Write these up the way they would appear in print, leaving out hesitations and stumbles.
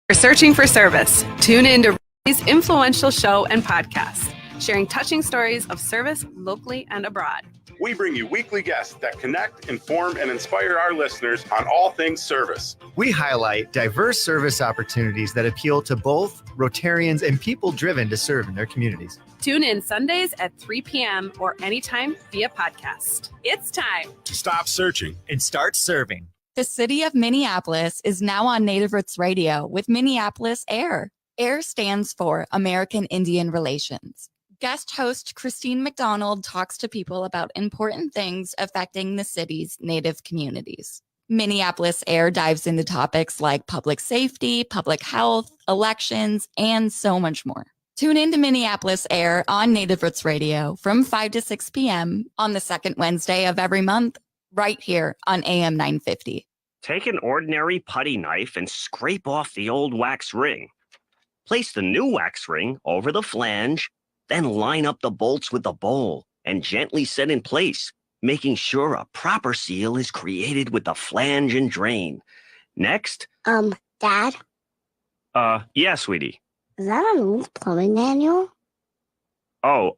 You're searching for service. Tune in to Ray's influential show and podcast, sharing touching stories of service locally and abroad. We bring you weekly guests that connect, inform, and inspire our listeners on all things service. We highlight diverse service opportunities that appeal to both Rotarians and people driven to serve in their communities. Tune in Sundays at 3 p.m. or anytime via podcast. It's time to stop searching and start serving. The city of Minneapolis is now on Native Roots Radio with Minneapolis AIR. AIR stands for American Indian Relations. Guest host Christine McDonald talks to people about important things affecting the city's Native communities. Minneapolis AIR dives into topics like public safety, public health, elections, and so much more. Tune in to Minneapolis AIR on Native Roots Radio from 5 to 6 p.m. on the second Wednesday of every month, right here on AM 950. Take an ordinary putty knife and scrape off the old wax ring. Place the new wax ring over the flange, then line up the bolts with the bowl and gently set in place, making sure a proper seal is created with the flange and drain. Next. Dad? Yeah, sweetie. Is that an old plumbing manual? Oh,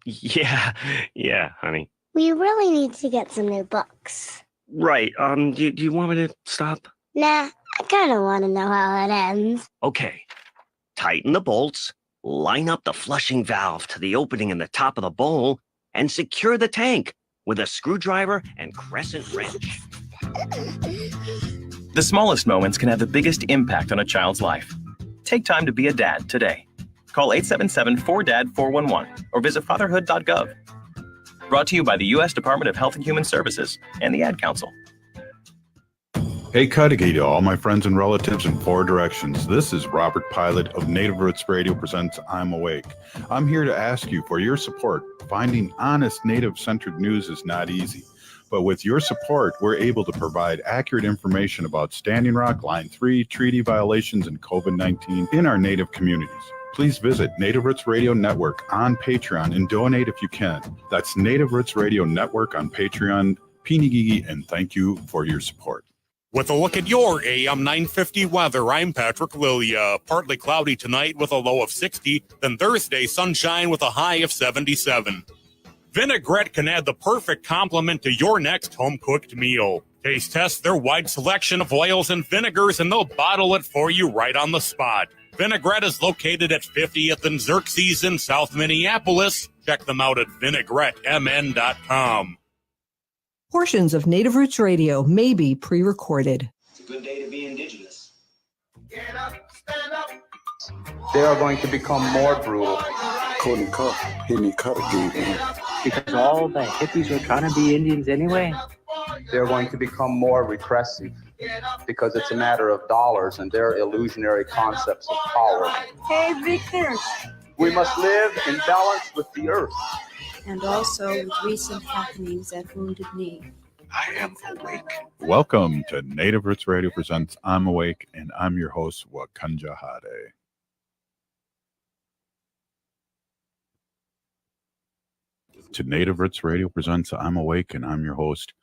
yeah, honey. We really need to get some new books. Right, do you want me to stop? Nah, I kind of want to know how it ends. Okay. Tighten the bolts, line up the flushing valve to the opening in the top of the bowl, and secure the tank with a screwdriver and crescent wrench. The smallest moments can have the biggest impact on a child's life. Take time to be a dad today. Call 877-4DAD-411 or visit fatherhood.gov. Brought to you by the U.S. Department of Health and Human Services and the Ad Council. Hey, Cudahy to all my friends and relatives in four directions. This is Robert Pilot of Native Roots Radio presents I'm Awake. I'm here to ask you for your support. Finding honest Native-centered news is not easy. But with your support, we're able to provide accurate information about Standing Rock, Line 3, treaty violations, and COVID-19 in our Native communities. Please visit Native Roots Radio Network on Patreon and donate if you can. That's Native Roots Radio Network on Patreon. Pinigigi, and thank you for your support. With a look at your AM 950 weather, I'm Patrick Lilia. Partly cloudy tonight with a low of 60, then Thursday sunshine with a high of 77. Vinaigrette can add the perfect complement to your next home-cooked meal. Taste test their wide selection of oils and vinegars, and they'll bottle it for you right on the spot. Vinaigrette is located at 50th and Xerxes in South Minneapolis. Check them out at vinaigrettemn.com. Portions of Native Roots Radio may be pre-recorded. It's a good day to be indigenous. Get up, stand up. They are going to become more brutal. Couldn't cut, hit me cut again. Because all the hippies were trying to be Indians anyway. They're going to become more repressive because it's a matter of dollars and their illusionary concepts of power. Hey, Victor. We must live in balance with the earth. And also with recent happenings at Wounded Knee. I am awake. Welcome to Native Roots Radio presents I'm Awake, and I'm your host, Wakanja Hade. To Native Roots Radio presents I'm Awake, and I'm your host,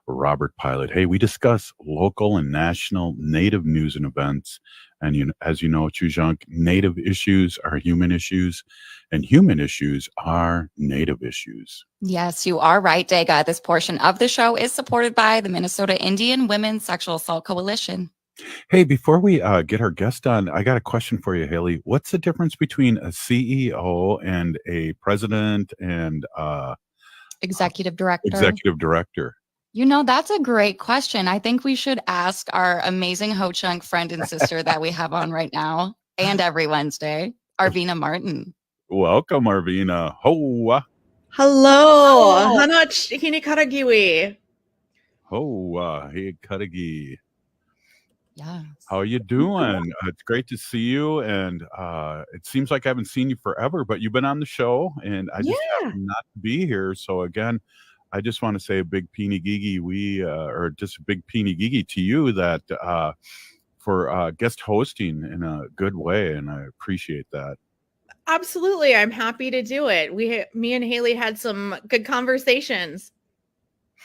Robert Pilot. Hey, we discuss local and national Native news and events. And as you know, Chujunk, Native issues are human issues, and human issues are Native issues. Yes, you are right, Dega. This portion of the show is supported by the Minnesota Indian Women's Sexual Assault Coalition. Hey, before we get our guest on, I got a question for you, Haley. What's the difference between a CEO and a president and executive director? Executive director. You know, that's a great question. I think we should ask our amazing Ho-Chunk friend and sister that we have on right now and every Wednesday, Arvina Martin. Welcome, Arvina. Hoa. Hello. Hanach hinikaragiwi. Hoa. Hey, Karagi. Yeah. How are you doing? It's great to see you. And it seems like I haven't seen you forever, but you've been on the show and I just happen not to be here. So again, I just want to say a big pinigigi or just a big pinigigi to you that for guest hosting in a good way, and I appreciate that. Absolutely, I'm happy to do it. Me and Haley had some good conversations.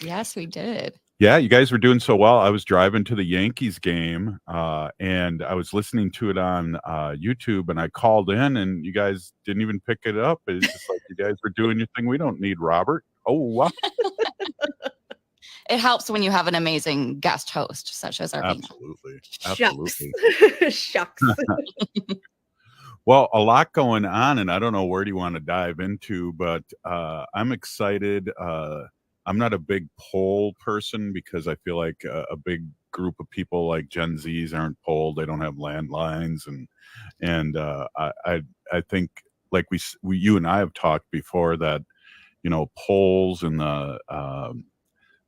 Yes, we did. Yeah, you guys were doing so well. I was driving to the Yankees game, and I was listening to it on YouTube, and I called in, and you guys didn't even pick it up. It's just like, you guys were doing your thing. We don't need Robert. Oh, wow. It helps when you have an amazing guest host such as Arvina. Absolutely. Shucks. Shucks. Well, a lot going on, and I don't know where do you want to dive into, but I'm excited. I'm not a big poll person because I feel like a big group of people like Gen Zs aren't polled. They don't have landlines, and I think, like we you and I have talked before, that polls and the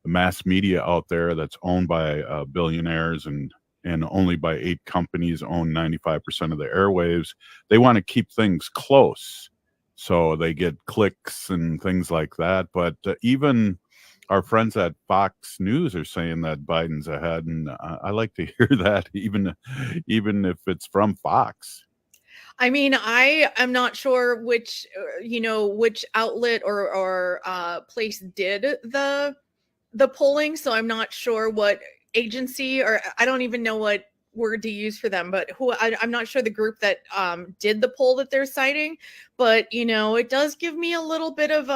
mass media out there that's owned by billionaires and only by 8 companies own 95% of the airwaves. They want to keep things close, so they get clicks and things like that. But even our friends at Fox News are saying that Biden's ahead, and I like to hear that, even if it's from Fox. I mean, I am not sure which outlet or place did the polling, so I'm not sure what agency, or I don't even know what word to use for them, but I'm not sure the group that did the poll that they're citing. But it does give me a little bit of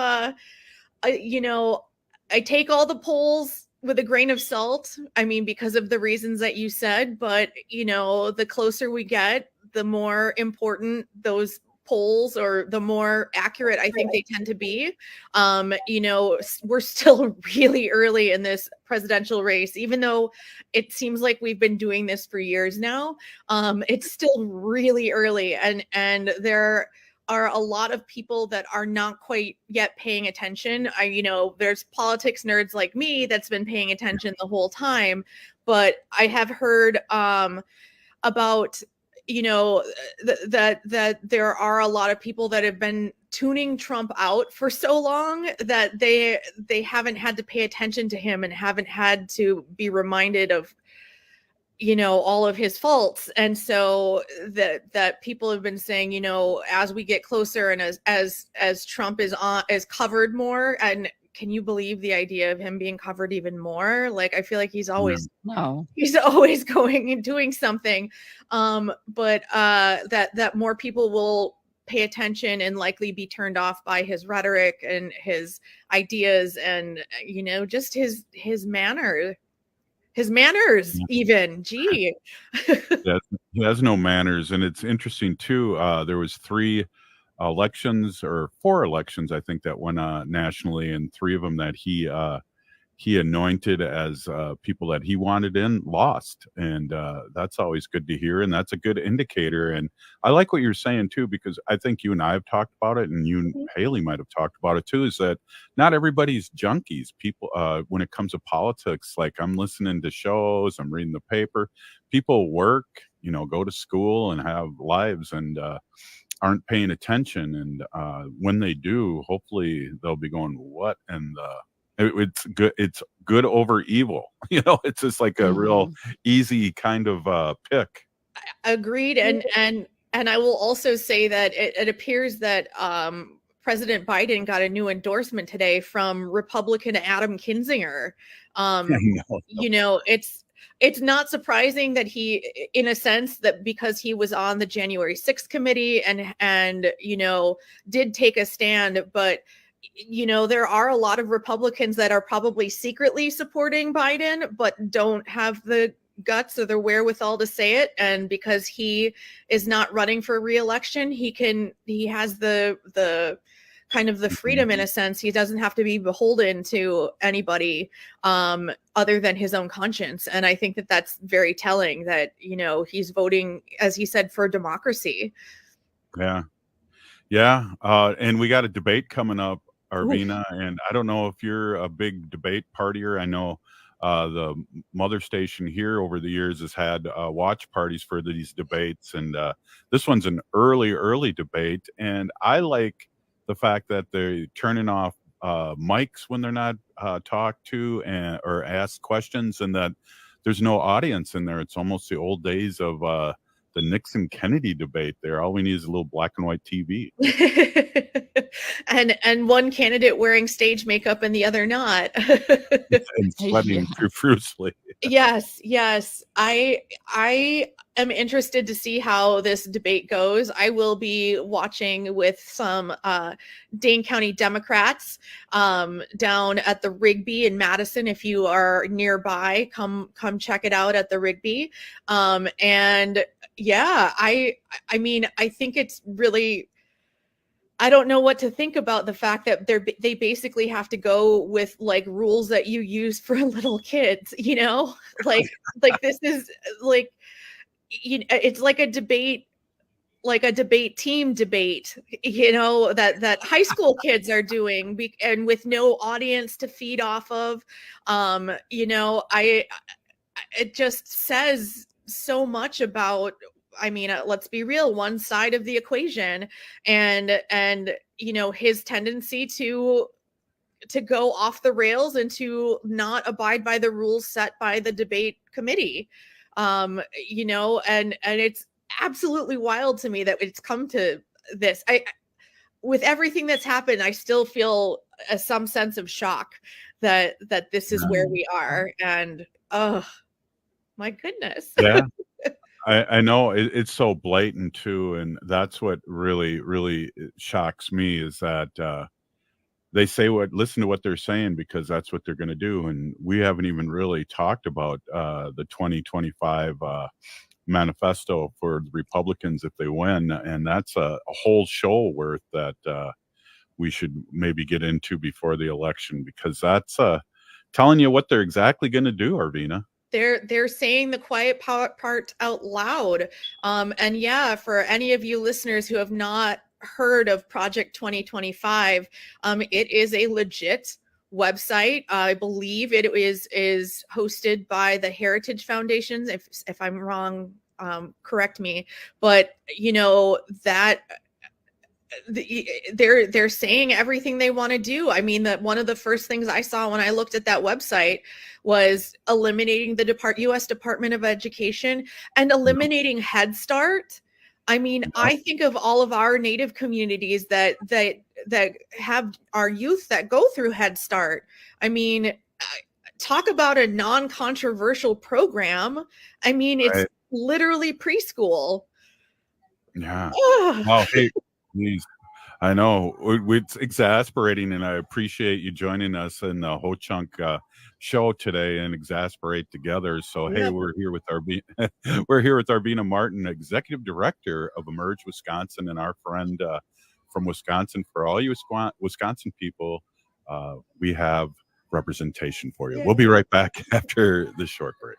I take all the polls with a grain of salt. I mean, because of the reasons that you said, but the closer we get, the more important those polls, or the more accurate I think they tend to be. We're still really early in this presidential race, even though it seems like we've been doing this for years now. It's still really early, and there are a lot of people that are not quite yet paying attention. There's politics nerds like me that's been paying attention the whole time, but I have heard about that there are a lot of people that have been tuning Trump out for so long that they haven't had to pay attention to him and haven't had to be reminded of all of his faults. And so that people have been saying, as we get closer and as Trump is covered more, and can you believe the idea of him being covered even more? Like, I feel like he's always going and doing something. But that more people will pay attention and likely be turned off by his rhetoric and his ideas, and just his manners even. Gee. Yeah, he has no manners. And it's interesting too, there was 3 elections, or 4 elections, I think, that went nationally, and 3 of them that he anointed as people that he wanted in lost. And that's always good to hear, and that's a good indicator. And I like what you're saying too, because I think you and I have talked about it, and you and Haley might have talked about it too, is that not everybody's junkies. People, when it comes to politics, like, I'm listening to shows, I'm reading the paper, people work, go to school and have lives, and aren't paying attention. And when they do, hopefully they'll be going, what? And it's good over evil. It's just like a real easy kind of pick. Agreed. And I will also say that it appears that President Biden got a new endorsement today from Republican Adam Kinzinger. It's not surprising that he, in a sense, that because he was on the January 6th committee and did take a stand, but there are a lot of Republicans that are probably secretly supporting Biden, but don't have the guts or the wherewithal to say it. And because he is not running for re-election, he has the kind of the freedom, in a sense. He doesn't have to be beholden to anybody other than his own conscience. And I think that that's very telling, that, he's voting, as he said, for democracy. Yeah. Yeah. And we got a debate coming up, Arvina. And I don't know if you're a big debate partier. I know the mother station here over the years has had watch parties for these debates. And this one's an early debate. And I like the fact that they're turning off mics when they're not talked to or asked questions, and that there's no audience in there. It's almost the old days of the Nixon-Kennedy debate there. All we need is a little black and white TV. and one candidate wearing stage makeup and the other not. And sweating profusely. Yes. I am interested to see how this debate goes. I will be watching with some Dane County Democrats down at the Rigby in Madison. If you are nearby, come check it out at the Rigby. And yeah, I mean, I think it's really, I don't know what to think about the fact that they basically have to go with like rules that you use for little kids, you know, like this is like, you know, it's like a debate team debate, you know, that high school kids are doing, and with no audience to feed off of. You know, it just says so much about, I mean, let's be real, one side of the equation, and you know, his tendency to go off the rails and to not abide by the rules set by the debate committee. You know, and it's absolutely wild to me that it's come to this. With everything that's happened, I still feel some sense of shock that this is where we are, and oh my goodness. Yeah. I know it's so blatant too, and that's what really shocks me is that they say listen to what they're saying because that's what they're going to do, and we haven't even really talked about the 2025 manifesto for the Republicans if they win, and that's a whole show worth that we should maybe get into before the election, because that's telling you what they're exactly going to do, Arvina. They're saying the quiet part out loud. And yeah, for any of you listeners who have not heard of Project 2025, it is a legit website. I believe it is hosted by the Heritage Foundations. If I'm wrong, correct me. But you know that they're saying everything they want to do. I mean, that one of the first things I saw when I looked at that website was eliminating the U.S. Department of Education and eliminating Head Start. I mean, I think of all of our Native communities that have our youth that go through Head Start. I mean, talk about a non-controversial program. I mean, it's literally preschool. Yeah. Well, hey, please. I know it's exasperating, and I appreciate you joining us in the Ho Chunk show today and exasperate together. So hey, we're here with Arvina Martin, Executive Director of Emerge Wisconsin, and our friend from Wisconsin. For all you Wisconsin people, we have representation for you. We'll be right back after this short break.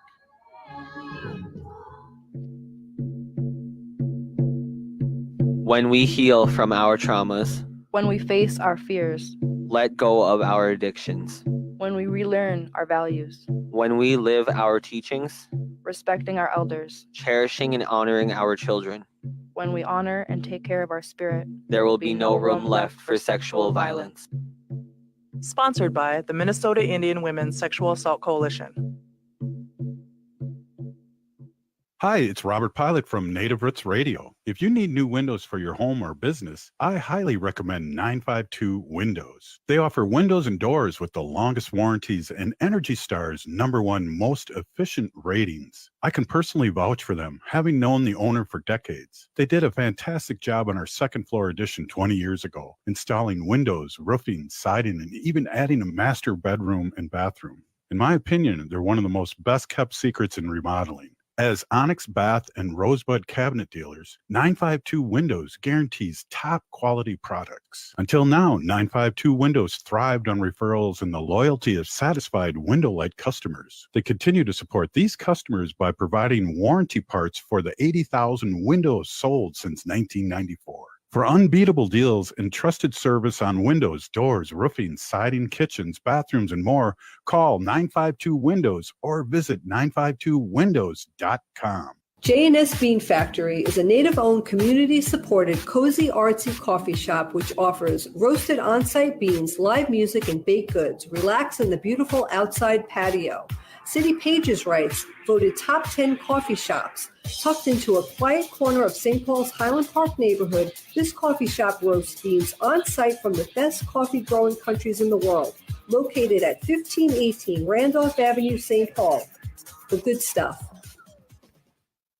When we heal from our traumas, when we face our fears, let go of our addictions, when we relearn our values, when we live our teachings, respecting our elders, cherishing and honoring our children, when we honor and take care of our spirit, there will be no room left for sexual violence. Sponsored by the Minnesota Indian Women's Sexual Assault Coalition. Hi, it's Robert Pilot from Native Roots Radio. If you need new windows for your home or business, I highly recommend 952 Windows. They offer windows and doors with the longest warranties and Energy Star's #1 most efficient ratings. I can personally vouch for them, having known the owner for decades. They did a fantastic job on our second floor addition 20 years ago, installing windows, roofing, siding, and even adding a master bedroom and bathroom. In my opinion, they're one of the most best-kept secrets in remodeling. As Onyx Bath and Rosebud cabinet dealers, 952 Windows guarantees top quality products. Until now, 952 Windows thrived on referrals and the loyalty of satisfied window light customers. They continue to support these customers by providing warranty parts for the 80,000 windows sold since 1994. For unbeatable deals and trusted service on windows, doors, roofing, siding, kitchens, bathrooms, and more, call 952 Windows or visit 952windows.com. J&S Bean Factory is a Native-owned, community-supported, cozy, artsy coffee shop which offers roasted on-site beans, live music, and baked goods. Relax in the beautiful outside patio. City Pages writes, voted top 10 coffee shops. Tucked into a quiet corner of St. Paul's Highland Park neighborhood, this coffee shop roasts beans on site from the best coffee growing countries in the world. Located at 1518 Randolph Avenue, St. Paul. The good stuff.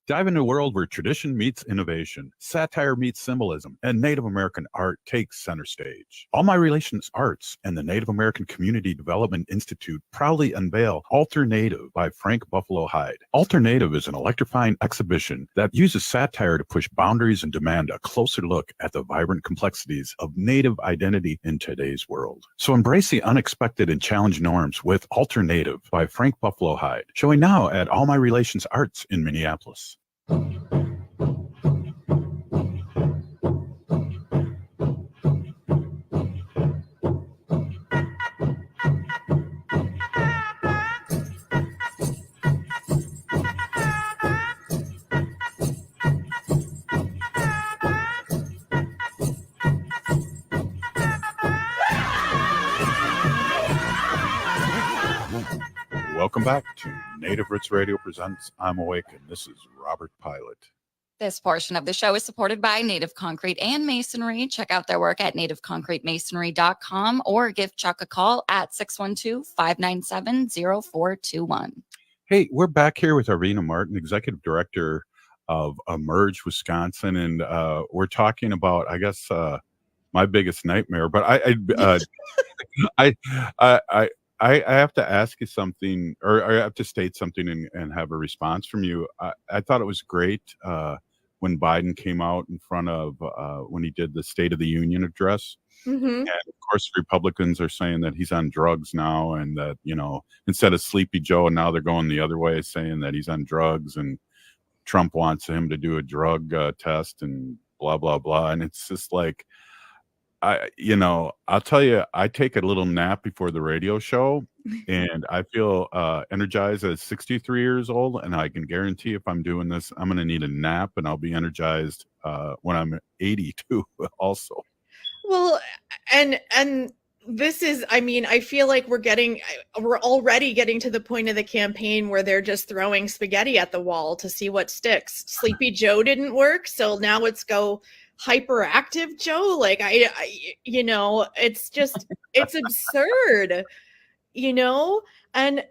Dive into a world where tradition meets innovation, satire meets symbolism, and Native American art takes center stage. All My Relations Arts and the Native American Community Development Institute proudly unveil Alternative by Frank Buffalo Hyde. Alternative is an electrifying exhibition that uses satire to push boundaries and demand a closer look at the vibrant complexities of Native identity in today's world. So embrace the unexpected and challenge norms with Alternative by Frank Buffalo Hyde, showing now at All My Relations Arts in Minneapolis. Welcome back to Native Roots Radio presents I'm Awake, and this is Robert Pilot. This portion of the show is supported by Native Concrete and Masonry. Check out their work at nativeconcretemasonry.com or give Chuck a call at 612-597-0421. Hey, we're back here with Arvina Martin, Executive Director of Emerge Wisconsin, and we're talking about, I guess, my biggest nightmare. But I have to ask you something, or I have to state something and have a response from you. I thought it was great when Biden came out in front of when he did the State of the Union address. Mm-hmm. And of course, Republicans are saying that he's on drugs now, and that, you know, instead of Sleepy Joe, and now they're going the other way, saying that he's on drugs, and Trump wants him to do a drug test and blah, blah, blah. And it's just like, I'll tell you, I take a little nap before the radio show, and I feel energized at 63 years old. And I can guarantee if I'm doing this, I'm going to need a nap, and I'll be energized when I'm 82 also. Well, and this is, I mean, I feel like we're already getting to the point of the campaign where they're just throwing spaghetti at the wall to see what sticks. Sleepy Joe didn't work, so now let's go hyperactive Joe. Like it's just, it's absurd, and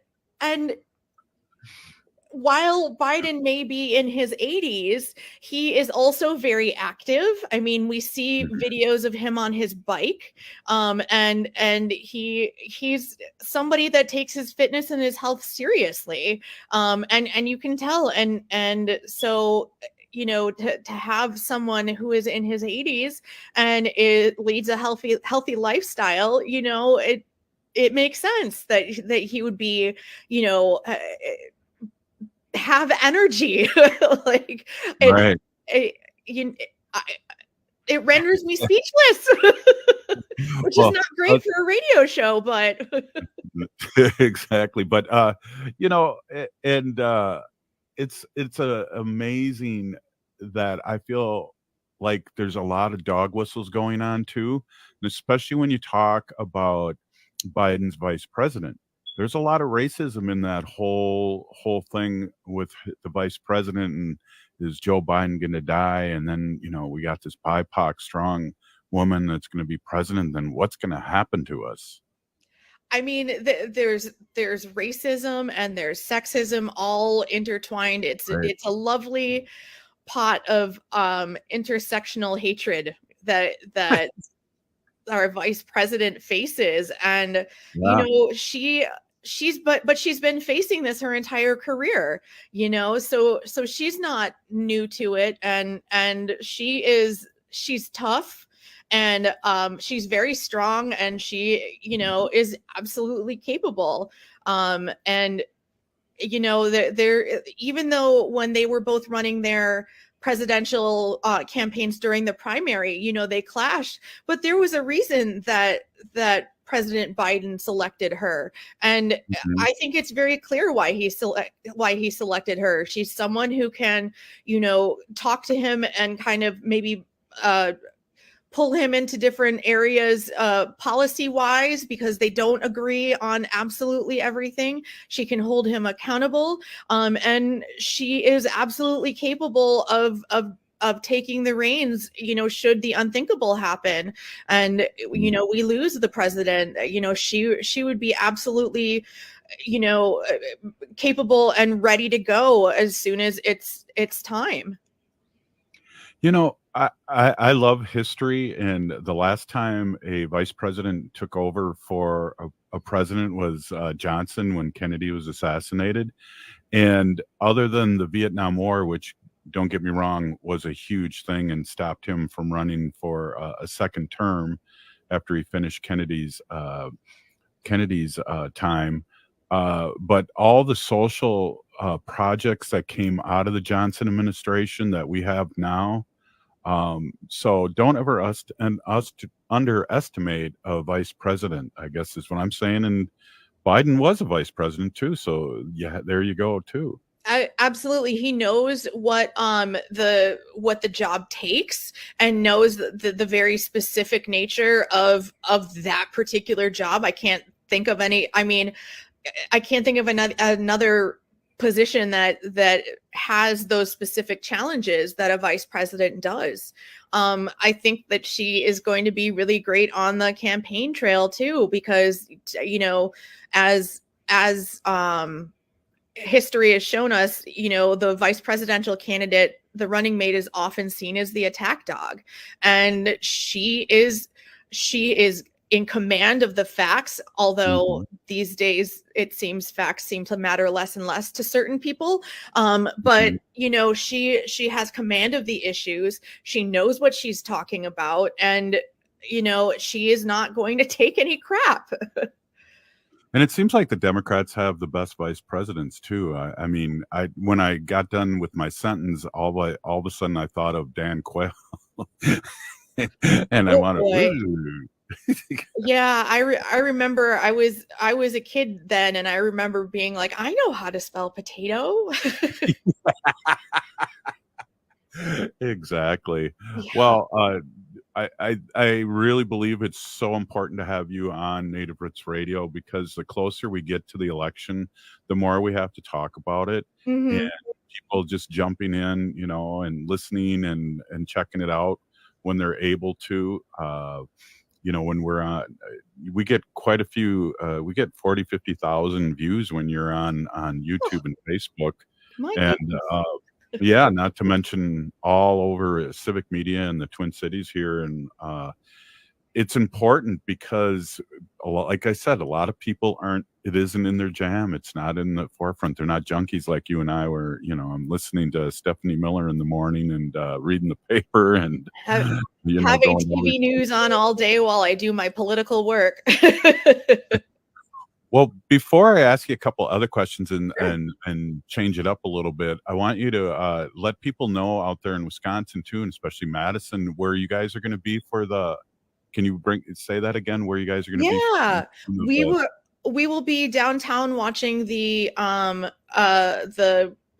while Biden may be in his 80s, he is also very active. I mean, we see videos of him on his bike, and he's somebody that takes his fitness and his health seriously, and you can tell, and so, to have someone who is in his 80s and it leads a healthy lifestyle, it makes sense that he would be, have energy. Like right. It renders me speechless, which is not great for a radio show, but exactly. But it's amazing that I feel like there's a lot of dog whistles going on too, especially when you talk about Biden's vice president. There's a lot of racism in that whole thing with the vice president, and is Joe Biden going to die? And then, we got this BIPOC strong woman that's going to be president. Then what's going to happen to us? I mean, there's racism and there's sexism all intertwined. It's a lovely pot of intersectional hatred that our vice president faces, and she's been facing this her entire career, so she's not new to it, and she's tough, and she's very strong, and she is absolutely capable, and there, even though when they were both running their presidential campaigns during the primary, they clashed, but there was a reason that President Biden selected her, and I think it's very clear why he selected her. She's someone who can, talk to him and kind of maybe pull him into different areas policy wise because they don't agree on absolutely everything. She can hold him accountable, and she is absolutely capable of taking the reins, should the unthinkable happen and we lose the president. She would be absolutely capable and ready to go as soon as it's time. I love history, and the last time a vice president took over for a president was Johnson when Kennedy was assassinated. And other than the Vietnam War, which, don't get me wrong, was a huge thing and stopped him from running for a second term after he finished Kennedy's time. But all the social projects that came out of the Johnson administration that we have now. So don't ever underestimate a vice president, I guess is what I'm saying. And Biden was a vice president too. So yeah, there you go too. Absolutely. He knows what the job takes and knows the very specific nature of that particular job. I can't think of another position that has those specific challenges that a vice president does. I think that she is going to be really great on the campaign trail too, because as history has shown us, the vice presidential candidate, the running mate, is often seen as the attack dog, and she is in command of the facts, although these days it seems facts seem to matter less and less to certain people. But she has command of the issues. She knows what she's talking about, and she is not going to take any crap. And it seems like the Democrats have the best vice presidents too. I mean, when I got done with my sentence, all of a sudden I thought of Dan Quayle, and I wanted. Yeah, I remember I was a kid then, and I remember being like, I know how to spell potato. Exactly. Yeah. Well, I really believe it's so important to have you on Native Roots Radio, because the closer we get to the election, the more we have to talk about it. Mhm. And people just jumping in, and listening and checking it out when they're able to. When we're on, we get quite a few, we get 40, 50,000 views when you're on YouTube and Facebook. And yeah, not to mention all over civic media in the Twin Cities here. And it's important because, like I said, a lot of people it isn't in their jam. It's not in the forefront. They're not junkies like you and I were. I'm listening to Stephanie Miller in the morning and reading the paper and having going TV news on all day while I do my political work. Well, before I ask you a couple other questions and change it up a little bit, I want you to let people know out there in Wisconsin too, and especially Madison, where you guys are going to be for the. Can you say that again? Where you guys are going to be? Yeah, we will be downtown watching the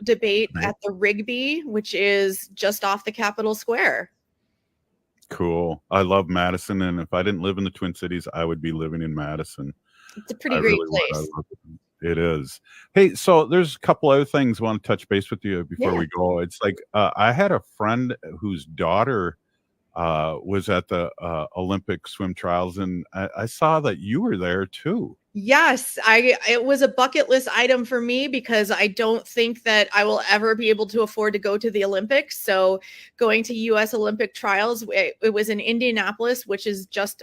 debate at the Rigby, which is just off the Capitol Square. Cool. I love Madison, and if I didn't live in the Twin Cities, I would be living in Madison. It's a pretty great place. It is. Hey, so there's a couple other things I want to touch base with you before we go. It's like I had a friend whose daughter was at the Olympic swim trials, and I saw that you were there too. Yes, it was a bucket list item for me because I don't think that I will ever be able to afford to go to the Olympics. So going to U.S. Olympic trials, it was in Indianapolis, which is just,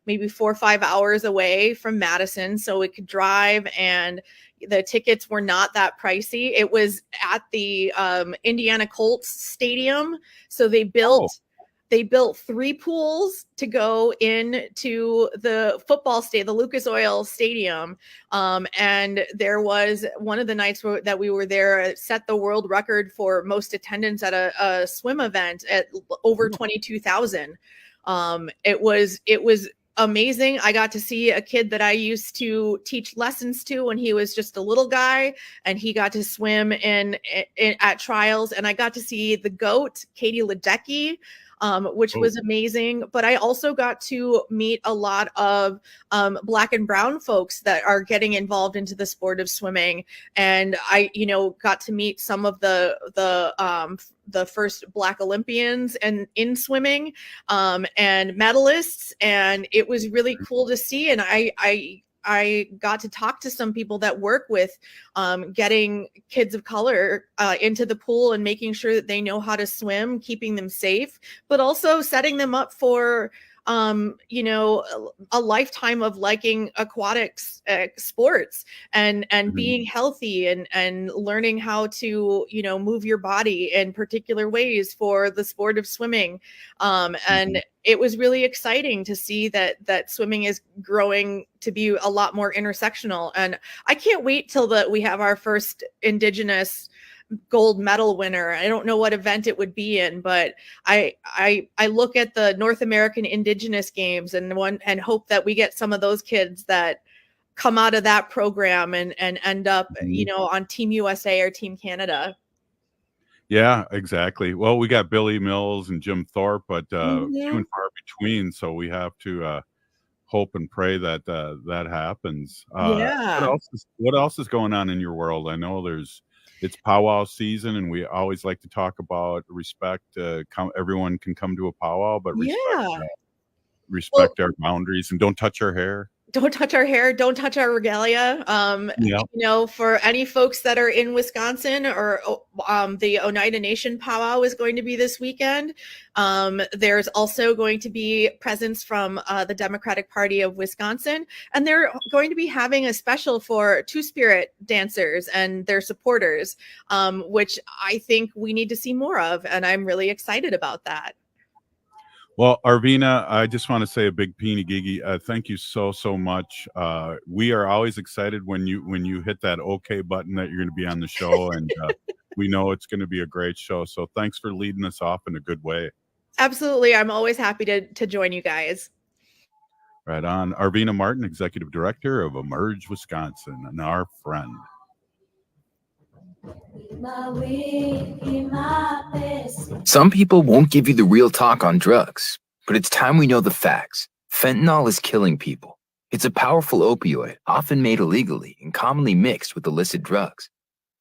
maybe 4 or 5 hours away from Madison. So we could drive, and the tickets were not that pricey. It was at the Indiana Colts Stadium. So they built 3 pools to go into the football stadium, the Lucas Oil Stadium. And there was one of the nights that we were there, set the world record for most attendance at a swim event at over 22,000. It was amazing. I got to see a kid that I used to teach lessons to when he was just a little guy, and he got to swim in at trials. And I got to see the GOAT, Katie Ledecky. which was amazing. But I also got to meet a lot of Black and brown folks that are getting involved into the sport of swimming. And I, got to meet some of the first Black Olympians and in swimming and medalists. And it was really cool to see. And I got to talk to some people that work with getting kids of color into the pool and making sure that they know how to swim, keeping them safe, but also setting them up for a lifetime of liking aquatics sports and being healthy and learning how to, move your body in particular ways for the sport of swimming. And it was really exciting to see that swimming is growing to be a lot more intersectional. And I can't wait till we have our first Indigenous gold medal winner. I don't know what event it would be in, but I look at the North American Indigenous Games and hope that we get some of those kids that come out of that program and end up, on Team USA or Team Canada. Yeah, exactly. Well, we got Billy Mills and Jim Thorpe, but few and far between. So we have to hope and pray that that happens. What else is going on in your world? I know it's powwow season, and we always like to talk about respect. Everyone can come to a powwow, but respect our boundaries and don't touch our hair. Don't touch our hair. Don't touch our regalia. For any folks that are in Wisconsin or the Oneida Nation powwow is going to be this weekend. There's also going to be presence from the Democratic Party of Wisconsin, and they're going to be having a special for Two-Spirit dancers and their supporters, which I think we need to see more of, and I'm really excited about that. Well, Arvina, I just want to say a big peeny gigi. Thank you so much. We are always excited when you hit that OK button that you're going to be on the show, and we know it's going to be a great show. So thanks for leading us off in a good way. Absolutely. I'm always happy to join you guys. Right on. Arvina Martin, Executive Director of Emerge Wisconsin, and our friend. Some people won't give you the real talk on drugs, but it's time we know the facts. Fentanyl is killing people. It's a powerful opioid, often made illegally and commonly mixed with illicit drugs.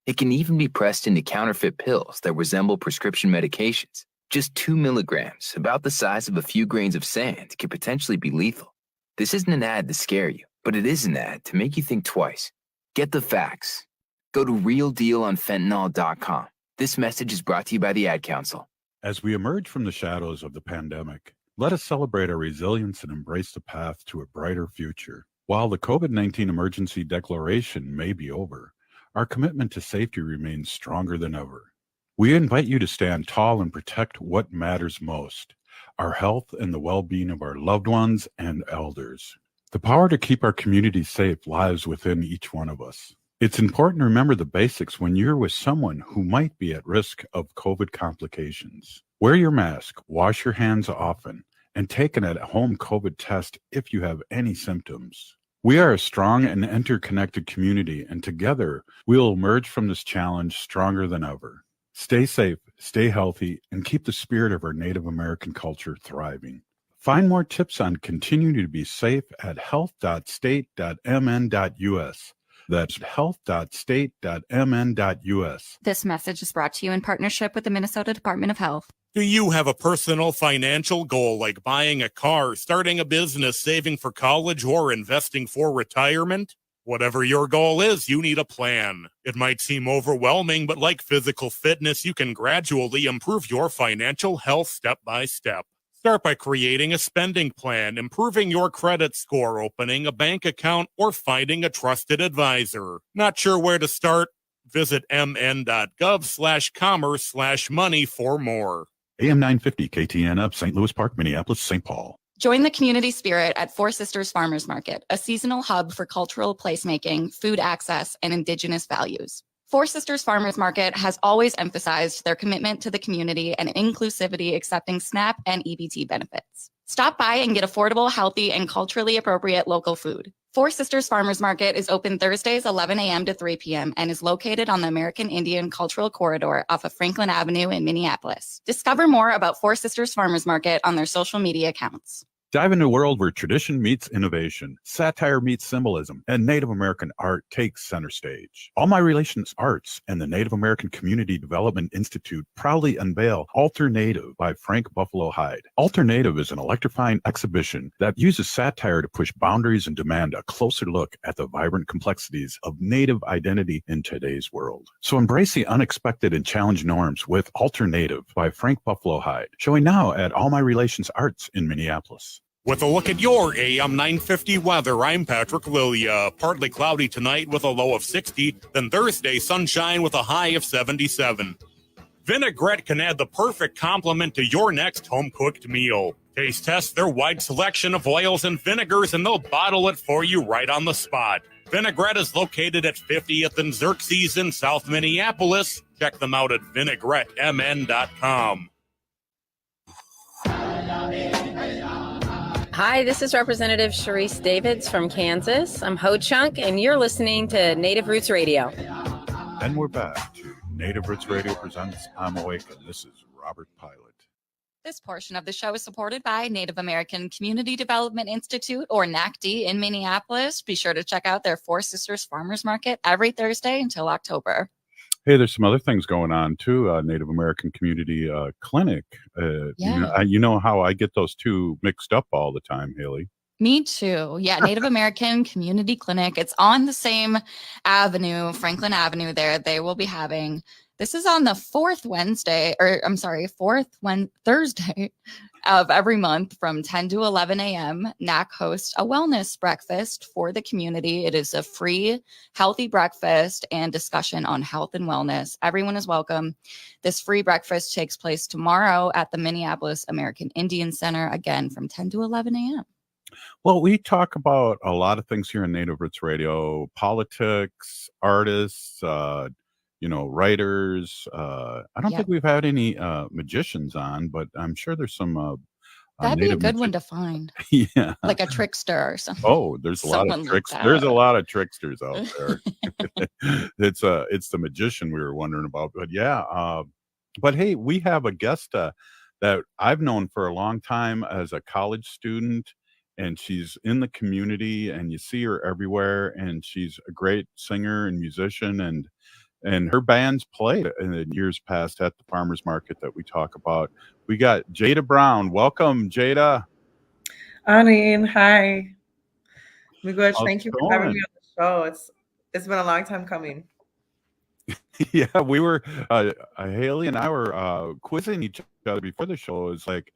It can even be pressed into counterfeit pills that resemble prescription medications. Just 2 milligrams, about the size of a few grains of sand, can potentially be lethal. This isn't an ad to scare you, but it is an ad to make you think twice. Get the facts. Go to realdealonfentanyl.com. This message is brought to you by the Ad Council. As we emerge from the shadows of the pandemic, let us celebrate our resilience and embrace the path to a brighter future. While the COVID-19 emergency declaration may be over, our commitment to safety remains stronger than ever. We invite you to stand tall and protect what matters most, our health and the well-being of our loved ones and elders. The power to keep our community safe lies within each one of us. It's important to remember the basics when you're with someone who might be at risk of COVID complications. Wear your mask, wash your hands often, and take an at-home COVID test if you have any symptoms. We are a strong and interconnected community, and together we will emerge from this challenge stronger than ever. Stay safe, stay healthy, and keep the spirit of our Native American culture thriving. Find more tips on continuing to be safe at health.state.mn.us. That's health.state.mn.us. This message is brought to you in partnership with the Minnesota Department of Health. Do you have a personal financial goal like buying a car, starting a business, saving for college, or investing for retirement? Whatever your goal is, you need a plan. It might seem overwhelming, but like physical fitness, you can gradually improve your financial health step by step. Start by creating a spending plan, improving your credit score, opening a bank account, or finding a trusted advisor. Not sure where to start? Visit mn.gov/commerce/money for more. AM 950 KTN up, St. Louis Park, Minneapolis, St. Paul. Join the community spirit at Four Sisters Farmers Market, a seasonal hub for cultural placemaking, food access, and Indigenous values. Four Sisters Farmers Market has always emphasized their commitment to the community and inclusivity, accepting SNAP and EBT benefits. Stop by and get affordable, healthy, and culturally appropriate local food. Four Sisters Farmers Market is open Thursdays 11 a.m. to 3 p.m. and is located on the American Indian Cultural Corridor off of Franklin Avenue in Minneapolis. Discover more about Four Sisters Farmers Market on their social media accounts. Dive into a world where tradition meets innovation, satire meets symbolism, and Native American art takes center stage. All My Relations Arts and the Native American Community Development Institute proudly unveil Alternative by Frank Buffalo Hyde. Alternative is an electrifying exhibition that uses satire to push boundaries and demand a closer look at the vibrant complexities of Native identity in today's world. So embrace the unexpected and challenge norms with Alternative by Frank Buffalo Hyde, showing now at All My Relations Arts in Minneapolis. With a look at your AM 950 weather, I'm Patrick Lilia. Partly cloudy tonight with a low of 60, then Thursday sunshine with a high of 77. Vinaigrette can add the perfect complement to your next home-cooked meal. Taste test their wide selection of oils and vinegars, and they'll bottle it for you right on the spot. Vinaigrette is located at 50th and Xerxes in South Minneapolis. Check them out at vinaigrettemn.com. Hi, this is Representative Sharice Davids from Kansas. I'm Ho Chunk, and you're listening to Native Roots Radio. And we're back to Native Roots Radio presents I'm Awake, and this is Robert Pilot. This portion of the show is supported by Native American Community Development Institute, or NACD, in Minneapolis. Be sure to check out their Four Sisters Farmers Market every Thursday until October. Hey, there's some other things going on too. Native American Community Clinic. You know how I get those two mixed up all the time, Haley. Me too. Yeah, Native American Community Clinic. It's on the same avenue, Franklin Avenue there. They will be having, this is on the fourth Thursday of every month from 10 to 11 a.m. NAC hosts a wellness breakfast for the community. It is a free, healthy breakfast and discussion on health and wellness. Everyone is welcome. This free breakfast takes place tomorrow at the Minneapolis American Indian Center, again from 10 to 11 a.m. Well, we talk about a lot of things here in Native Roots Radio: politics, artists, writers. I don't think we've had any magicians on, but I'm sure there's some. That'd be a good one to find. Yeah, like a trickster or something. Oh, there's a lot of tricks. There's a lot of tricksters out there. It's the magician we were wondering about, but yeah. But hey, we have a guest that I've known for a long time as a college student, and she's in the community, and you see her everywhere, and she's a great singer and musician, and her bands played in the years past at the farmers market that we talk about. We got Jada Brown. Welcome, Jada. Arvina, hi. Miguel, thank you for having me on the show. It's been a long time coming. Yeah, we were Haley and I were quizzing each other before the show. It was like,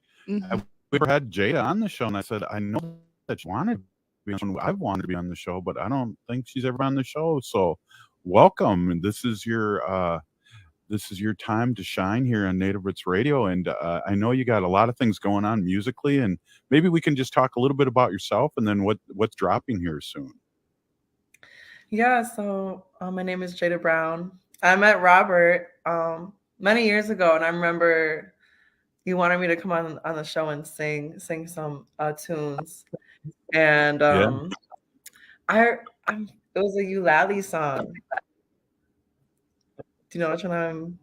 have we ever had Jada on the show? And I said, I know that she wanted to be on. I've wanted to be on the show, but I don't think she's ever on the show. So welcome. And this is your time to shine here on Native Roots Radio. And I know you got a lot of things going on musically, and maybe we can just talk a little bit about yourself and then what's dropping here soon. Yeah, so my name is Jada Brown. I met Robert many years ago, and I remember you wanted me to come on the show and sing some tunes. And it was a Eulalie song. Do you know which one I'm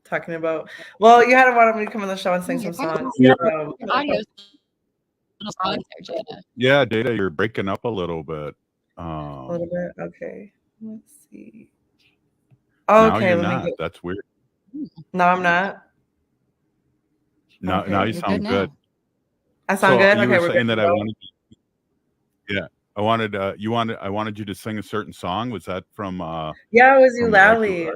talking about? Well, you had wanted me to come on the show and sing some songs. Yeah. Yeah, Jada, you're breaking up a little bit. A little bit. Okay. Let's see. Okay, now you're not. That's weird. No, I'm not. No, Okay. now you sound good. I sound good. You Okay, were we're saying good that to I go. wanted. Yeah, I wanted you to sing a certain song. Was that from? Yeah, it was from Eulalie.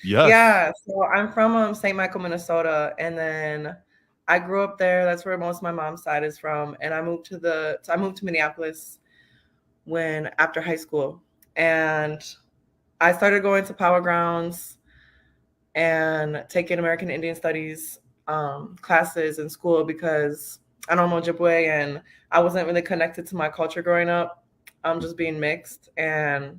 Yes. Yeah, so I'm from St. Michael, Minnesota, and then I grew up there. That's where most of my mom's side is from, and I moved to Minneapolis after high school, and I started going to Power Grounds and taking American Indian Studies classes in school because I'm Ojibwe and I wasn't really connected to my culture growing up. Just being mixed and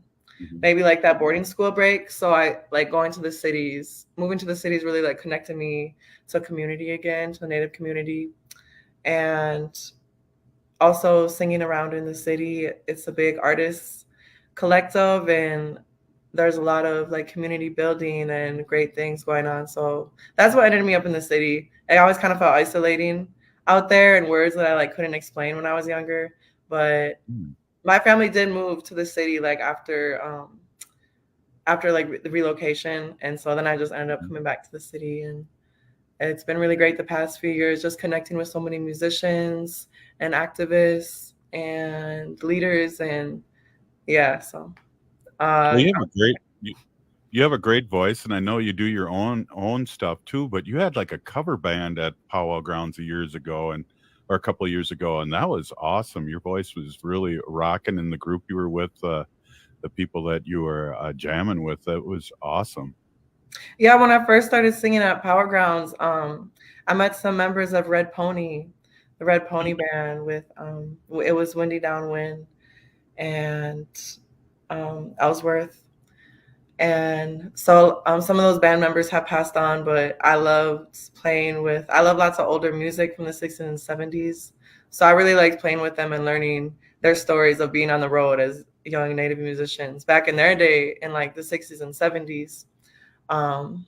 maybe like that boarding school break. So I like moving to the cities really like connected me to a community again, to a Native community. and also singing around in the city. It's a big artists collective, and there's a lot of like community building and great things going on. So that's what ended me up in the city. I always kind of felt isolating out there in words that I like couldn't explain when I was younger. But my family did move to the city like after like the relocation, and so then I just ended up coming back to the city, and it's been really great the past few years, just connecting with so many musicians and activists and leaders, and yeah. So Well, you have a great voice, and I know you do your own stuff too. But you had like a cover band at Powwow Grounds or a couple of years ago, and that was awesome. Your voice was really rocking in the group you were with, the people that you were jamming with. That was awesome. Yeah, when I first started singing at Power Grounds, I met some members of Red Pony, the Red Pony band with it was Windy Downwind and Ellsworth. And so some of those band members have passed on, but I love lots of older music from the 60s and 70s. So I really liked playing with them and learning their stories of being on the road as young Native musicians back in their day in like the 60s and 70s. When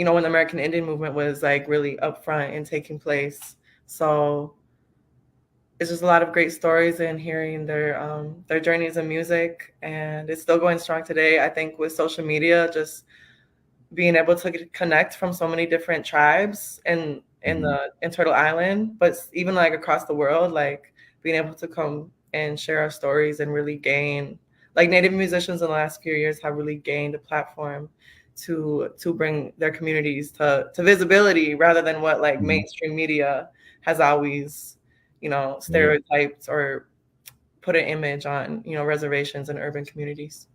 the American Indian movement was like really upfront and taking place. So it's just a lot of great stories and hearing their journeys in music, and it's still going strong today. I think with social media, just being able to connect from so many different tribes in Turtle Island, but even like across the world, like being able to come and share our stories and really gain, like Native musicians in the last few years have really gained a platform to bring their communities to visibility rather than what like mainstream media has always, stereotyped or put an image on, reservations and urban communities.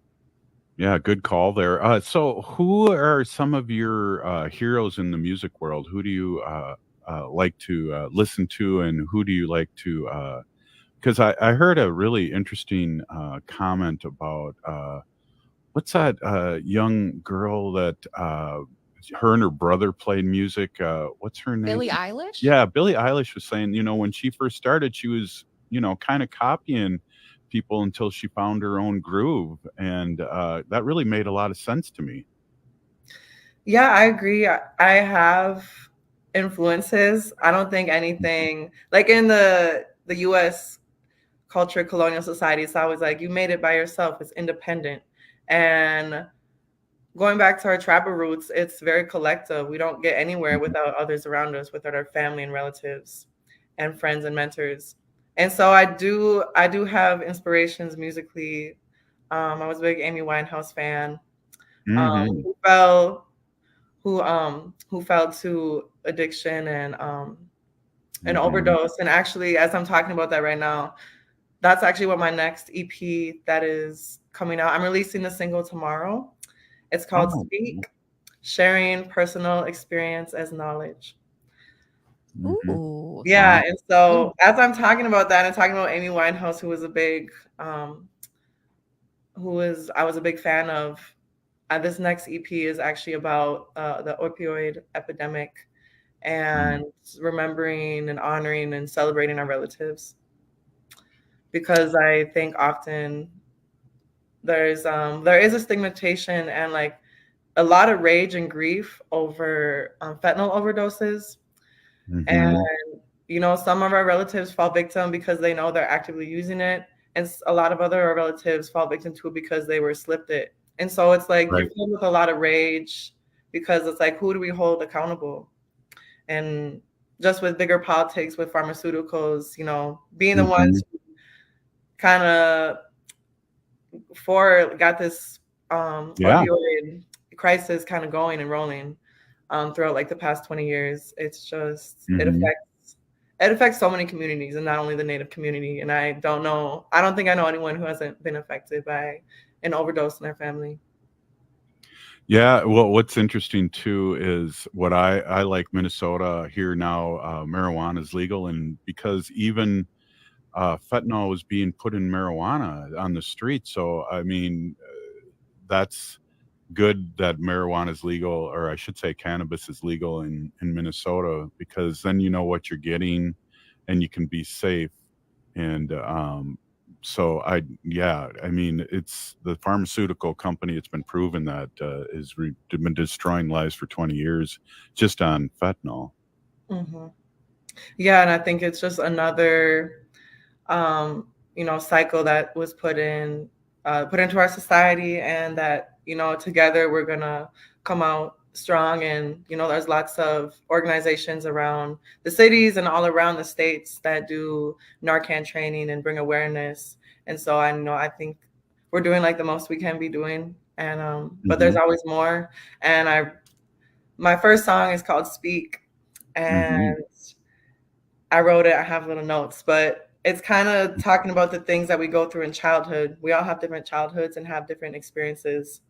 Yeah, good call there. So who are some of your heroes in the music world? Who do you like to listen to, and who do you like to because I heard a really interesting comment about what's that young girl that her and her brother played music? What's her name? Billie Eilish? Yeah, Billie Eilish was saying, when she first started, she was, kind of copying people until she found her own groove. And that really made a lot of sense to me. Yeah, I agree. I have influences. I don't think anything like in the U.S. culture, colonial society, it's always like you made it by yourself. It's independent. And going back to our tribal roots, it's very collective. We don't get anywhere without others around us, without our family and relatives and friends and mentors. And so I do have inspirations musically. I was a big Amy Winehouse fan. Who fell to addiction and overdose. And actually, as I'm talking about that right now, that's actually what my next EP that is coming out. I'm releasing the single tomorrow. It's called Speak, Sharing Personal Experience as Knowledge. Ooh. Yeah, and so as I'm talking about that, I'm talking about Amy Winehouse, who was a big, I was a big fan of. This next EP is actually about the opioid epidemic and remembering and honoring and celebrating our relatives. Because I think often there is a stigmatization and like a lot of rage and grief over fentanyl overdoses. And, some of our relatives fall victim because they know they're actively using it. And a lot of other relatives fall victim to it because they were slipped it. And so it's like you're filled with a lot of rage because it's like, who do we hold accountable? And just with bigger politics, with pharmaceuticals, being the ones who kind of got this opioid crisis kind of going and rolling throughout like the past 20 years. It's just it affects so many communities, and not only the Native community. And I don't think I know anyone who hasn't been affected by an overdose in their family. Yeah, well, what's interesting too is what I like Minnesota here now. Marijuana is legal, and because even fentanyl is being put in marijuana on the street. So, I mean, that's good that marijuana is legal, or I should say cannabis is legal in Minnesota, because then you know what you're getting. and you can be safe. And so I mean, it's the pharmaceutical company. It's been proven that been destroying lives for 20 years just on fentanyl. Mm-hmm. Yeah, and I think it's just another, cycle that was put into our society, and that together we're gonna come out strong. And there's lots of organizations around the cities and all around the states that do Narcan training and bring awareness. And so I think we're doing like the most we can be doing, and but there's always more. And my first song is called Speak, and I wrote it. I have little notes, but it's kind of talking about the things that we go through in childhood. We all have different childhoods and have different experiences,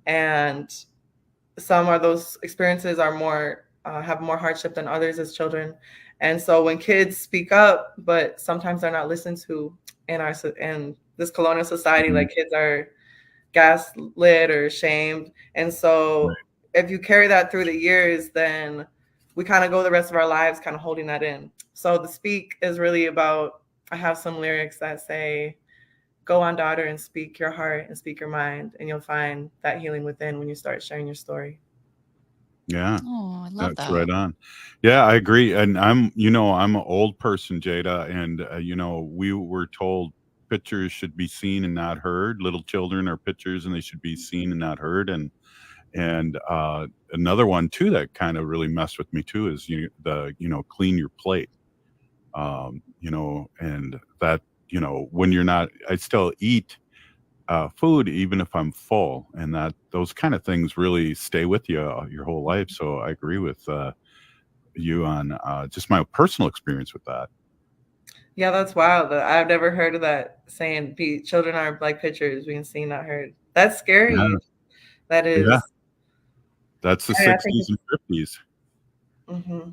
and some of those experiences are more have more hardship than others as children. And so when kids speak up, but sometimes they're not listened to in this colonial society, like kids are gaslit or shamed. And so if you carry that through the years, then we kind of go the rest of our lives kind of holding that in. So the Speak is really about, I have some lyrics that say, go on, daughter, and speak your heart and speak your mind, and you'll find that healing within when you start sharing your story. Yeah. Oh, I love That's that. right on. Yeah, I agree. And I'm an old person, Jada, and we were told pictures should be seen and not heard. Little children are pictures and they should be seen and not heard. And another one too that kind of really messed with me too is clean your plate. And that, when you're not, I still eat food even if I'm full, and that those kind of things really stay with you your whole life. So I agree with you on just my personal experience with that. Yeah, that's wild. I've never heard of that saying, children are like pictures being seen, not heard. That's scary. Yeah. That is. Yeah. That's the 60s and 50s. Mm-hmm.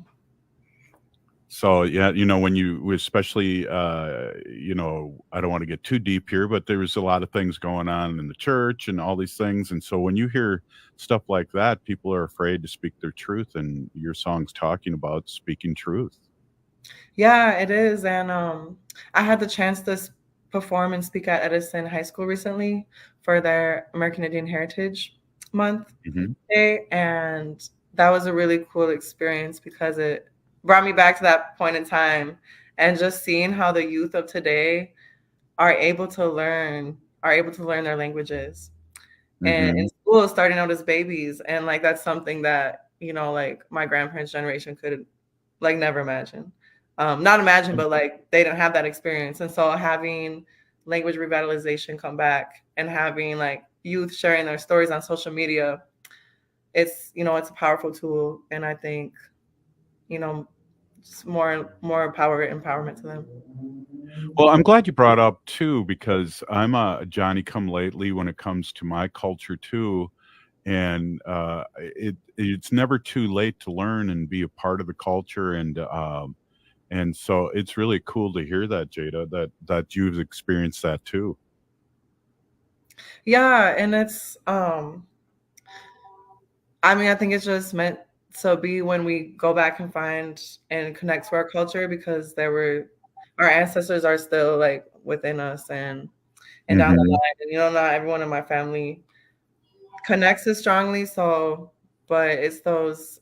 So, yeah, when you, especially, I don't want to get too deep here, but there was a lot of things going on in the church and all these things. And so when you hear stuff like that, people are afraid to speak their truth, and your song's talking about speaking truth. Yeah, it is. And I had the chance to perform and speak at Edison High School recently for their American Indian Heritage Month Day. And that was a really cool experience because it brought me back to that point in time, and just seeing how the youth of today are able to learn their languages. And in school, starting out as babies. And like, that's something that, like my grandparents' generation could like never imagine. Not imagine, but like they didn't have that experience. And so having language revitalization come back and having like youth sharing their stories on social media, it's a powerful tool. And I think, just more empowerment to them. Well, I'm glad you brought up too, because I'm a Johnny come lately when it comes to my culture too. And it's never too late to learn and be a part of the culture. And so it's really cool to hear that, Jada, that you've experienced that too. Yeah. And it's, I think it's just meant to be when we go back and find and connect to our culture, because our ancestors are still like within us and down the line. And, not everyone in my family connects as strongly. So, but it's those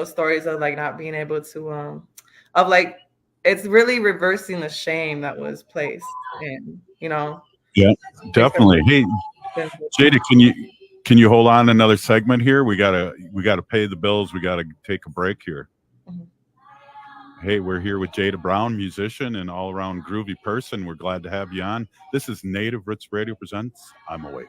stories of like not being able to, of like, it's really reversing the shame that was placed in, Yeah, definitely. Hey, Jada, can you hold on another segment here? We gotta pay the bills. We gotta take a break here. Hey, we're here with Jada Brown, musician and all around groovy person. We're glad to have you on. This is Native Roots Radio presents I'm Awake.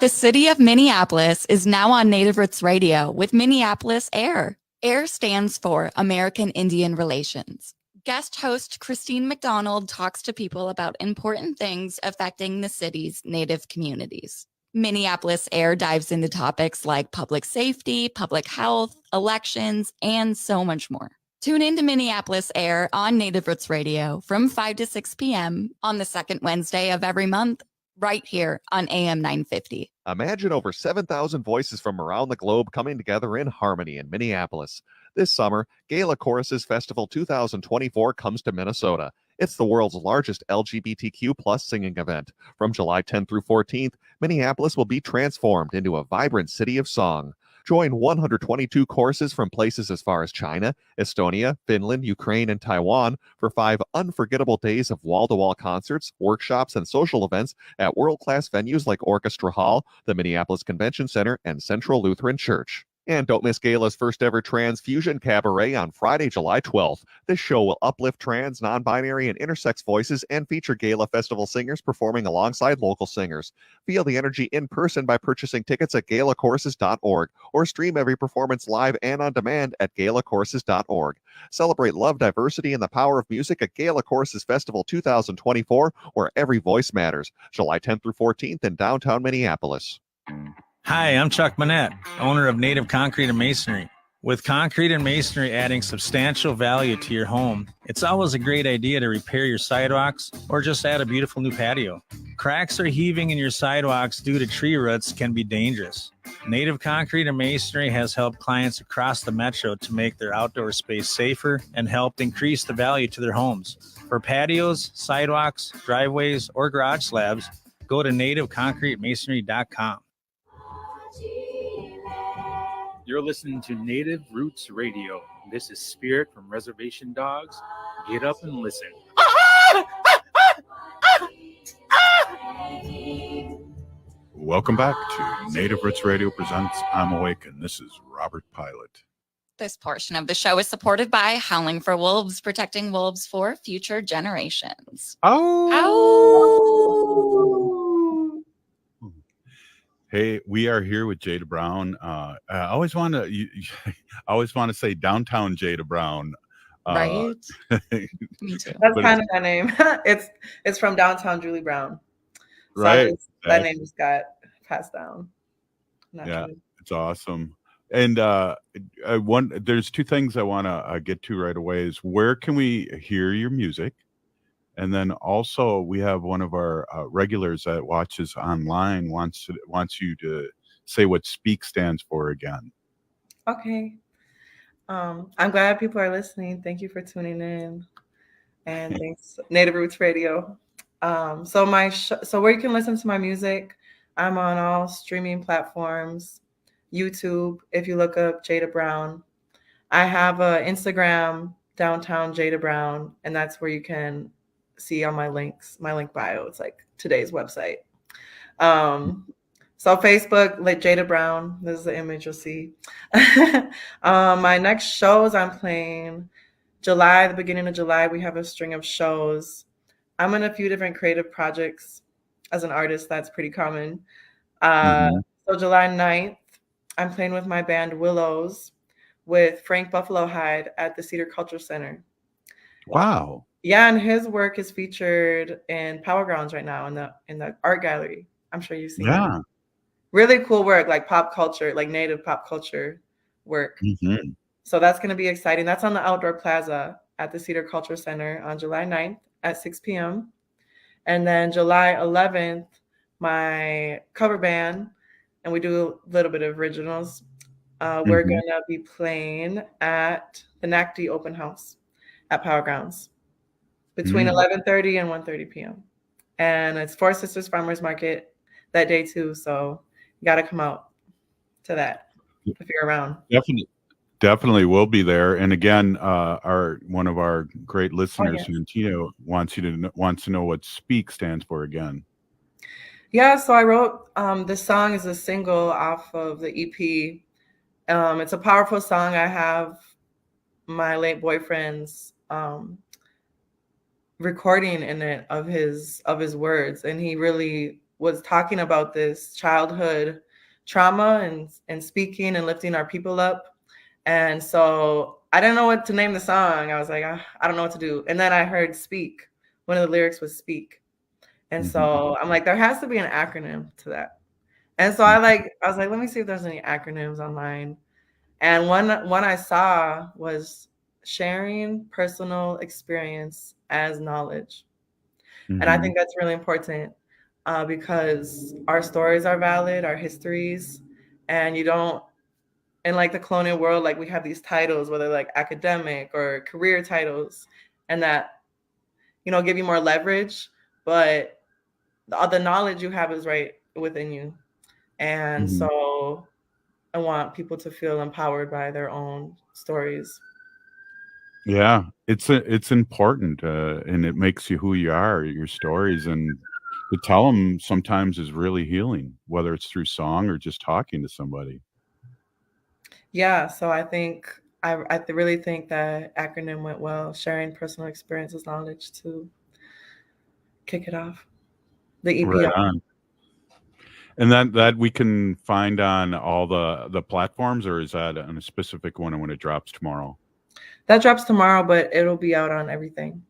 The city of Minneapolis is now on Native Roots Radio with Minneapolis AIR. AIR stands for American Indian Relations. Guest host Christine McDonald talks to people about important things affecting the city's Native communities. Minneapolis AIR dives into topics like public safety, public health, elections, and so much more. Tune into Minneapolis AIR on Native Roots Radio from 5 to 6 p.m. on the second Wednesday of every month. right here on AM 950. Imagine over 7,000 voices from around the globe coming together in harmony in Minneapolis. This summer, Gala Choruses Festival 2024 comes to Minnesota. It's the world's largest LGBTQ plus singing event. From July 10th through 14th, Minneapolis will be transformed into a vibrant city of song. Join 122 choruses from places as far as China, Estonia, Finland, Ukraine, and Taiwan for 5 unforgettable days of wall-to-wall concerts, workshops, and social events at world-class venues like Orchestra Hall, the Minneapolis Convention Center, and Central Lutheran Church. And don't miss Gala's first ever Transfusion Cabaret on Friday, July 12th. This show will uplift trans, non-binary, and intersex voices and feature Gala Festival singers performing alongside local singers. Feel the energy in person by purchasing tickets at galacourses.org or stream every performance live and on demand at galacourses.org. Celebrate love, diversity, and the power of music at Gala Choruses Festival 2024, where every voice matters. July 10th through 14th in downtown Minneapolis. Hi, I'm Chuck Manette, owner of Native Concrete and Masonry. With concrete and masonry adding substantial value to your home, it's always a great idea to repair your sidewalks or just add a beautiful new patio. Cracks or heaving in your sidewalks due to tree roots can be dangerous. Native Concrete and Masonry has helped clients across the metro to make their outdoor space safer and helped increase the value to their homes. For patios, sidewalks, driveways, or garage slabs, go to nativeconcretemasonry.com. You're listening to Native Roots Radio. This is Spirit from Reservation Dogs. Get up and listen. Welcome back to Native Roots Radio presents I'm Awake, and this is Robert Pilot. This portion of the show is supported by Howling for Wolves, protecting wolves for future generations. Hey, we are here with Jada Brown. I always want to say downtown Jada Brown. Right? Me too. That's kind of my name. It's from downtown Julie Brown. So right. That name just got passed down. Yeah, it's awesome. And there's 2 things I want to get to right away. Is where can we hear your music? And then also we have one of our regulars that watches online wants you to say what SPEAK stands for again. Okay. I'm glad people are listening. Thank you for tuning in. And thanks, Native Roots Radio. So where you can listen to my music, I'm on all streaming platforms, YouTube, if you look up Jada Brown. I have an Instagram, Downtown Jada Brown, and that's where you can see all my links, my link bio. It's like today's website. So Facebook, like Jada Brown, this is the image you'll see. My next shows I'm playing July, the beginning of July, we have a string of shows. I'm in a few different creative projects as an artist. That's pretty common. So July 9th, I'm playing with my band Willows with Frank Buffalo Hide at the Cedar Culture Center. Wow. Yeah, and his work is featured in Power Grounds right now in the art gallery. I'm sure you've seen it. Really cool work, like pop culture, like native pop culture work. So that's going to be exciting. That's on the Outdoor Plaza at the Cedar Culture Center on July 9th at 6 p.m. And then July 11th, my cover band, and we do a little bit of originals. We're going to be playing at the NACD Open House at Power Grounds between 11:30 and 1:30 p.m. And it's Four Sisters Farmers Market that day too. So you got to come out to that if you're around. Definitely will be there. And again, one of our great listeners, Nantino, wants to know what SPEAK stands for again. Yeah, so I wrote this song is a single off of the EP. It's a powerful song. I have my late boyfriend's recording in it of his words, and he really was talking about this childhood trauma and speaking and lifting our people up. And so I didn't know what to name the song. I was like, I don't know what to do. And then I heard SPEAK. One of the lyrics was SPEAK. And so I'm like, there has to be an acronym to that. And so I was like, let me see if there's any acronyms online. And one I saw was sharing personal experience as knowledge. And I think that's really important. because our stories are valid, our histories, and you don't, in like the colonial world, like we have these titles, whether like academic or career titles, and that, give you more leverage, but the knowledge you have is right within you. And so I want people to feel empowered by their own stories. Yeah, it's important, and it makes you who you are, your stories, and to tell them sometimes is really healing, whether it's through song or just talking to somebody. Yeah, so I think really think that acronym went well, sharing personal experiences, knowledge to kick it off. The Right EPR. on. And that we can find on all the platforms, or is that on a specific one when it drops tomorrow? That drops tomorrow, but it'll be out on everything.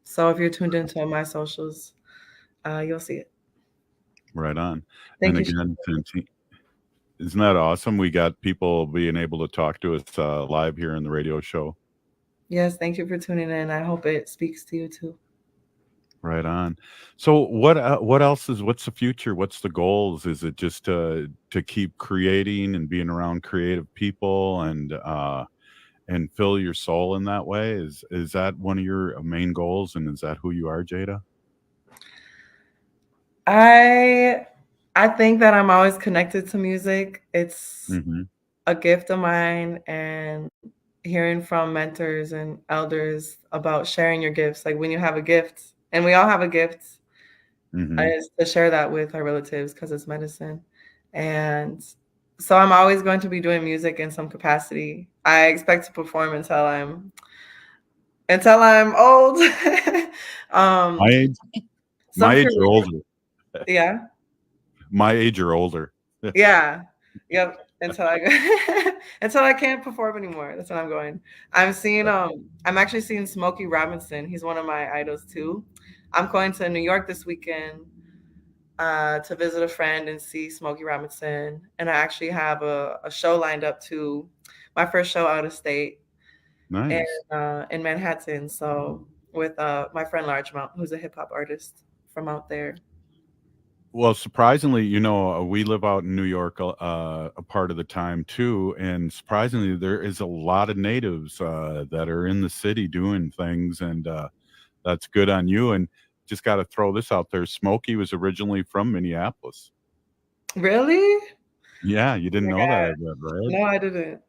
So if you're tuned into my socials, you'll see it. Right on. Thank And you. again, isn't that awesome? We got people being able to talk to us live here in the radio show. Yes, thank you for tuning in. I hope it speaks to you too. Right on. So what else what's the future? What's the goals? Is it just to keep creating and being around creative people and fill your soul in that way? Is that one of your main goals, and is that who you are, Jada? I think that I'm always connected to music. It's a gift of mine, and hearing from mentors and elders about sharing your gifts. Like when you have a gift, and we all have a gift, is to share that with our relatives because it's medicine. And so I'm always going to be doing music in some capacity. I expect to perform until I'm old. My age or older. Yeah. My age or older. Yeah. Yep. Until I can't perform anymore. That's when I'm going. I'm actually seeing Smokey Robinson. He's one of my idols too. I'm going to New York this weekend to visit a friend and see Smokey Robinson. And I actually have a show lined up to my first show out of state. Nice. In Manhattan. So with my friend Largemount, who's a hip hop artist from out there. Well, surprisingly, we live out in New York a part of the time too, and surprisingly, there is a lot of natives that are in the city doing things, and that's good on you. And just got to throw this out there: Smokey was originally from Minneapolis. Really? Yeah, you didn't know that, right? No, I didn't.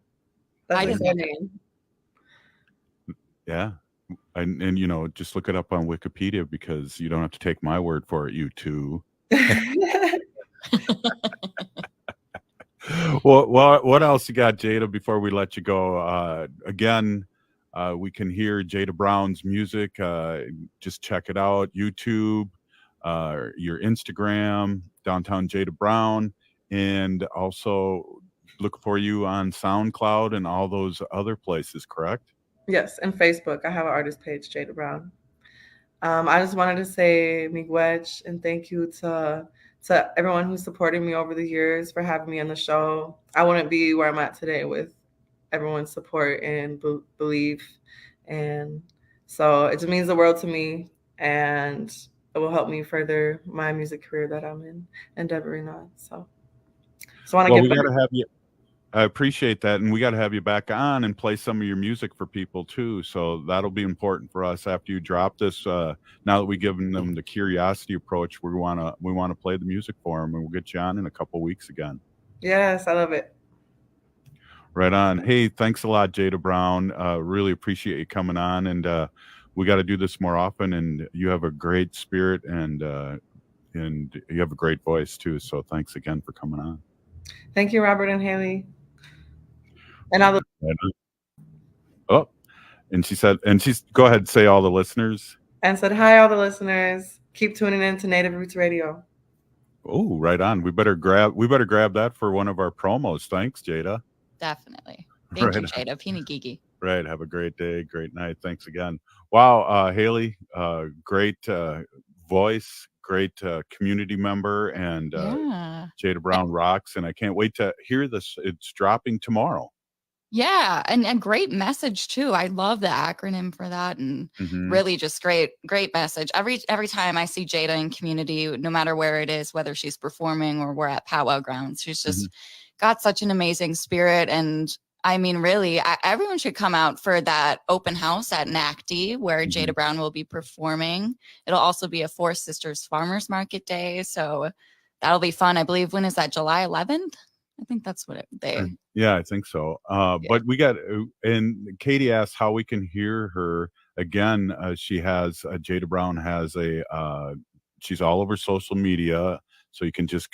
That's exciting. Yeah. And just look it up on Wikipedia because you don't have to take my word for it, you two. Well, what else you got, Jada, before we let you go? Again, we can hear Jada Brown's music. Just check it out. YouTube, your Instagram, Downtown Jada Brown, and also look for you on SoundCloud and all those other places, correct? Yes, and Facebook. I have an artist page, Jada Brown. I just wanted to say miigwech and thank you to everyone who's supported me over the years for having me on the show. I wouldn't be where I'm at today with everyone's support and belief. And so it just means the world to me, and it will help me further my music career that I'm endeavoring on. So I want to Well, give we back. got to have you. I appreciate that, and we got to have you back on and play some of your music for people too. So that'll be important for us after you drop this. Now that we've given them the curiosity approach, we want to play the music for them, and we'll get you on in a couple weeks again. Yes, I love it. Right on. Hey, thanks a lot, Jada Brown. Really appreciate you coming on, and we got to do this more often. And you have a great spirit, and you have a great voice too. So thanks again for coming on. Thank you, Robert and Haley. And all she's go ahead and say all the listeners. And said hi, all the listeners. Keep tuning in to Native Roots Radio. Oh, right on. We better grab that for one of our promos. Thanks, Jada. Definitely. Thank you, Jada. Peanut Geeky. Right. Have a great day, great night. Thanks again. Wow, Haley, great voice, great community member, and Jada Brown rocks. And I can't wait to hear this. It's dropping tomorrow. Yeah, and great message too. I love the acronym for that, and really just great message. Every time I see Jada in community, no matter where it is, whether she's performing or we're at powwow grounds, she's just got such an amazing spirit. And I mean, really, everyone should come out for that open house at NACD where Jada Brown will be performing. It'll also be a Four Sisters Farmers Market Day, so that'll be fun. I believe, when is that? July 11th? I think that's what Yeah, I think so. But we got, and Katie asked how we can hear her again. She has, Jada Brown has she's all over social media. So you can just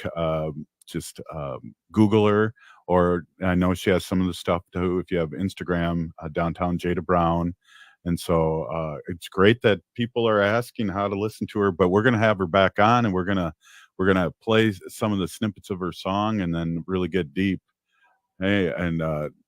Google her, or I know she has some of the stuff too. If you have Instagram, Downtown Jada Brown. And so it's great that people are asking how to listen to her, but we're going to have her back on, and we're going to play some of the snippets of her song and then really get deep. Hey, and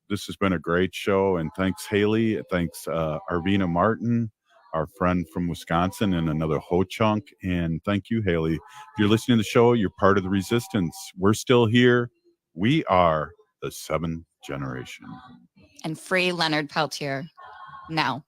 this has been a great show, and thanks, Haley. Thanks, Arvina Martin, our friend from Wisconsin, and another Ho-Chunk. And thank you, Haley. If you're listening to the show, you're part of the resistance. We're still here. We are the seventh generation. And free Leonard Peltier now.